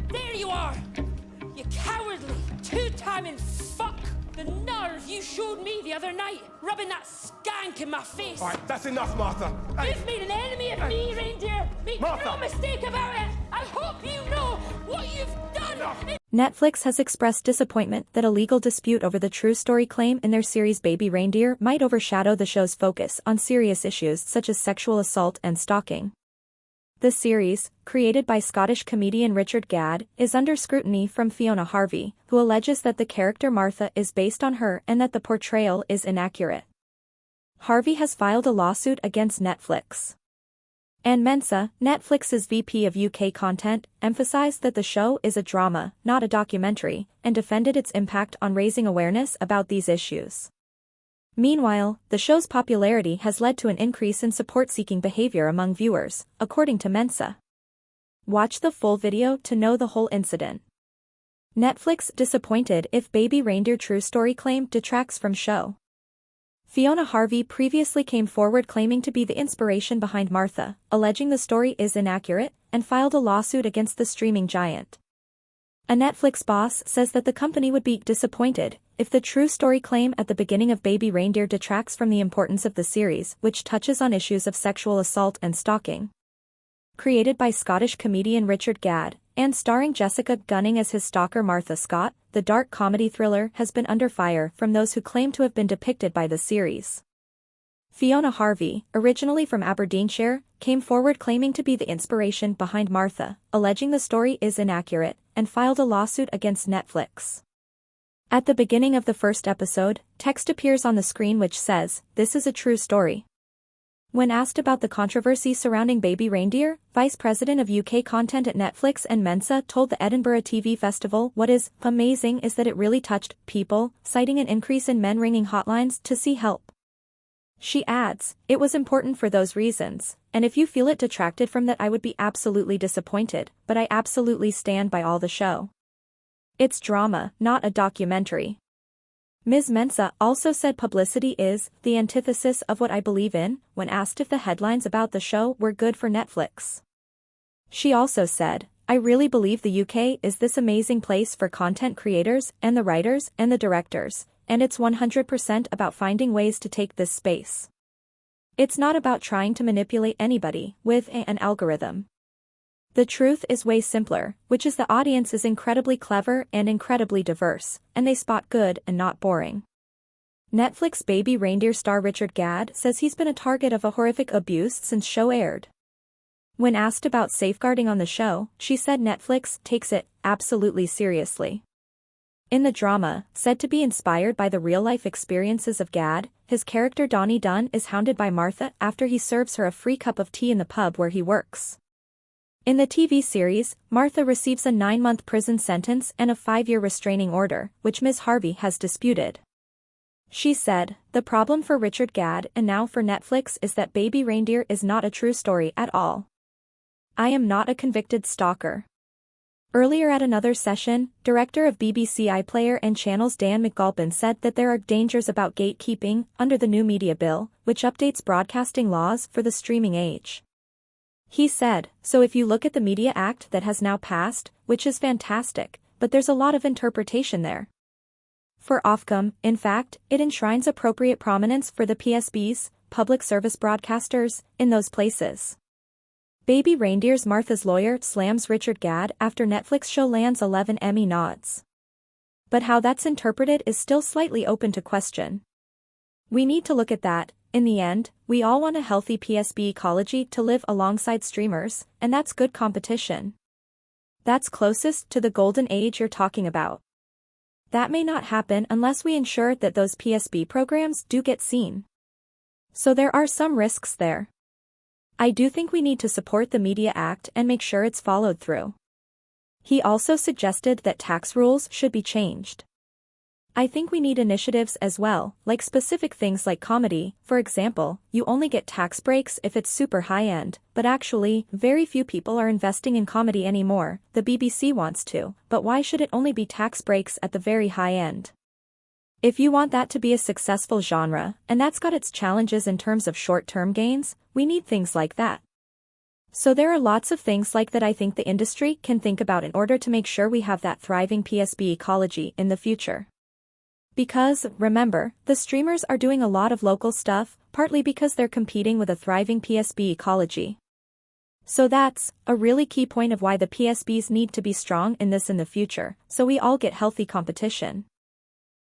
There you are! You cowardly, two-timing fuck! The nerve you showed me the other night, rubbing that skank in my face! Alright, that's enough, Martha! You've made an enemy of me, Reindeer! Make no mistake about it! I hope you know what you've done! Netflix has expressed disappointment that a legal dispute over the true story claim in their series Baby Reindeer might overshadow the show's focus on serious issues such as sexual assault and stalking. The series, created by Scottish comedian Richard Gadd, is under scrutiny from Fiona Harvey, who alleges that the character Martha is based on her and that the portrayal is inaccurate. Harvey has filed a lawsuit against Netflix. Anne Mensah, Netflix's VP of UK content, emphasized that the show is a drama, not a documentary, and defended its impact on raising awareness about these issues. Meanwhile, the show's popularity has led to an increase in support-seeking behavior among viewers, according to Mensah. Watch the full video to know the whole incident. Netflix disappointed if Baby Reindeer true story claim detracts from show. Fiona Harvey previously came forward claiming to be the inspiration behind Martha, alleging the story is inaccurate, and filed a lawsuit against the streaming giant. A Netflix boss says that the company would be disappointed if the true story claim at the beginning of Baby Reindeer detracts from the importance of the series, which touches on issues of sexual assault and stalking. Created by Scottish comedian Richard Gadd, and starring Jessica Gunning as his stalker Martha Scott, the dark comedy thriller has been under fire from those who claim to have been depicted by the series. Fiona Harvey, originally from Aberdeenshire, came forward claiming to be the inspiration behind Martha, alleging the story is inaccurate, and filed a lawsuit against Netflix. At the beginning of the first episode, text appears on the screen which says, "This is a true story." When asked about the controversy surrounding Baby Reindeer, Vice President of UK content at Netflix Anne Mensah told the Edinburgh TV Festival what is amazing is that it really touched people, citing an increase in men ringing hotlines to see help. She adds, "It was important for those reasons, and if you feel it detracted from that I would be absolutely disappointed, but I absolutely stand by all the show. It's drama, not a documentary." Ms. Mensah also said publicity is the antithesis of what I believe in, when asked if the headlines about the show were good for Netflix. She also said, "I really believe the UK is this amazing place for content creators and the writers and the directors, and it's 100% about finding ways to take this space. It's not about trying to manipulate anybody with an algorithm. The truth is way simpler, which is the audience is incredibly clever and incredibly diverse, and they spot good and not boring." Netflix Baby Reindeer star Richard Gadd says he's been a target of a horrific abuse since show aired. When asked about safeguarding on the show, she said Netflix takes it absolutely seriously. In the drama, said to be inspired by the real-life experiences of Gadd, his character Donnie Dunn is hounded by Martha after he serves her a free cup of tea in the pub where he works. In the TV series, Martha receives a 9-month prison sentence and a 5-year restraining order, which Ms. Harvey has disputed. She said, "The problem for Richard Gadd and now for Netflix is that Baby Reindeer is not a true story at all. I am not a convicted stalker." Earlier at another session, director of BBC iPlayer and Channels Dan McAlpin said that there are dangers about gatekeeping under the new media bill, which updates broadcasting laws for the streaming age. He said, "So if you look at the Media Act that has now passed, which is fantastic, but there's a lot of interpretation there. For Ofcom, in fact, it enshrines appropriate prominence for the PSBs, public service broadcasters, in those places." Baby Reindeer's Martha's lawyer slams Richard Gadd after Netflix show lands 11 Emmy nods. But how that's interpreted is still slightly open to question. We need to look at that. In the end, we all want a healthy PSB ecology to live alongside streamers, and that's good competition. That's closest to the golden age you're talking about. That may not happen unless we ensure that those PSB programs do get seen. So there are some risks there. I do think we need to support the Media Act and make sure it's followed through. He also suggested that tax rules should be changed. I think we need initiatives as well, like specific things like comedy. For example, you only get tax breaks if it's super high-end, but actually, very few people are investing in comedy anymore. The BBC wants to, but why should it only be tax breaks at the very high end? If you want that to be a successful genre, and that's got its challenges in terms of short-term gains, we need things like that. So there are lots of things like that I think the industry can think about in order to make sure we have that thriving PSB ecology in the future. Because, remember, the streamers are doing a lot of local stuff, partly because they're competing with a thriving PSB ecology. So that's a really key point of why the PSBs need to be strong in the future, so we all get healthy competition.